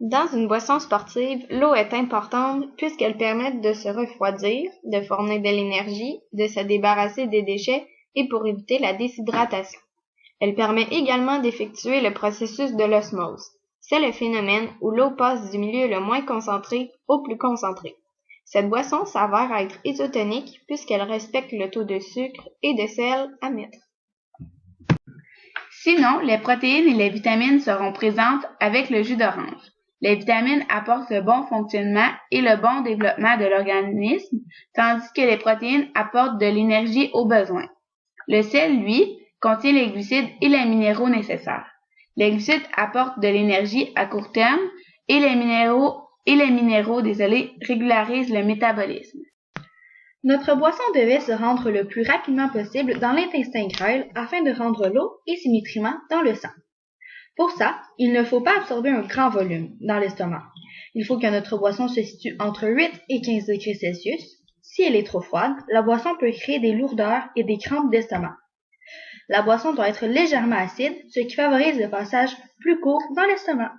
Dans une boisson sportive, l'eau est importante puisqu'elle permet de se refroidir, de fournir de l'énergie, de se débarrasser des déchets et pour éviter la déshydratation. Elle permet également d'effectuer le processus de l'osmose. C'est le phénomène où l'eau passe du milieu le moins concentré au plus concentré. Cette boisson s'avère être isotonique puisqu'elle respecte le taux de sucre et de sel à mettre. Sinon, les protéines et les vitamines seront présentes avec le jus d'orange. Les vitamines apportent le bon fonctionnement et le bon développement de l'organisme, tandis que les protéines apportent de l'énergie aux besoins. Le sel, lui, contient les glucides et les minéraux nécessaires. Les glucides apportent de l'énergie à court terme et les minéraux régularisent le métabolisme. Notre boisson devait se rendre le plus rapidement possible dans l'intestin grêle afin de rendre l'eau et ses nutriments dans le sang. Pour ça, il ne faut pas absorber un grand volume dans l'estomac. Il faut que notre boisson se situe entre 8 et 15 degrés Celsius. Si elle est trop froide, la boisson peut créer des lourdeurs et des crampes d'estomac. La boisson doit être légèrement acide, ce qui favorise le passage plus court dans l'estomac.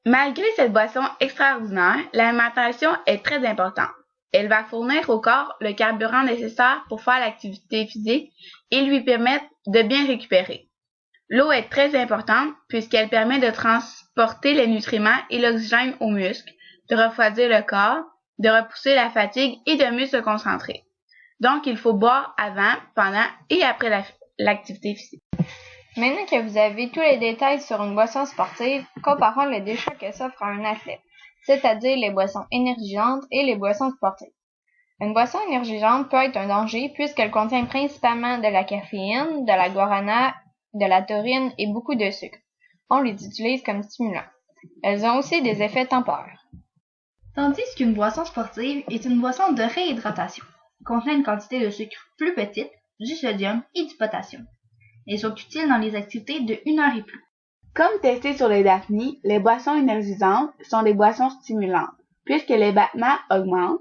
Malgré cette boisson extraordinaire, l'alimentation est très importante. Elle va fournir au corps le carburant nécessaire pour faire l'activité physique et lui permettre de bien récupérer. L'eau est très importante puisqu'elle permet de transporter les nutriments et l'oxygène aux muscles, de refroidir le corps, de repousser la fatigue et de mieux se concentrer. Donc, il faut boire avant, pendant et après l'activité physique. Maintenant que vous avez tous les détails sur une boisson sportive, comparons le déchet que s'offre à un athlète, c'est-à-dire les boissons énergisantes et les boissons sportives. Une boisson énergisante peut être un danger puisqu'elle contient principalement de la caféine, de la guarana, de la taurine et beaucoup de sucre. On les utilise comme stimulants. Elles ont aussi des effets temporaires. Tandis qu'une boisson sportive est une boisson de réhydratation, contient une quantité de sucre plus petite, du sodium et du potassium. Elles sont utiles dans les activités de 1 heure et plus. Comme testé sur les daphnies, les boissons énergisantes sont des boissons stimulantes, puisque les battements augmentent,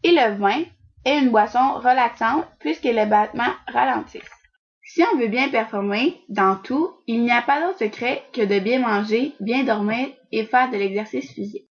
et le vin est une boisson relaxante, puisque les battements ralentissent. Si on veut bien performer dans tout, il n'y a pas d'autre secret que de bien manger, bien dormir et faire de l'exercice physique.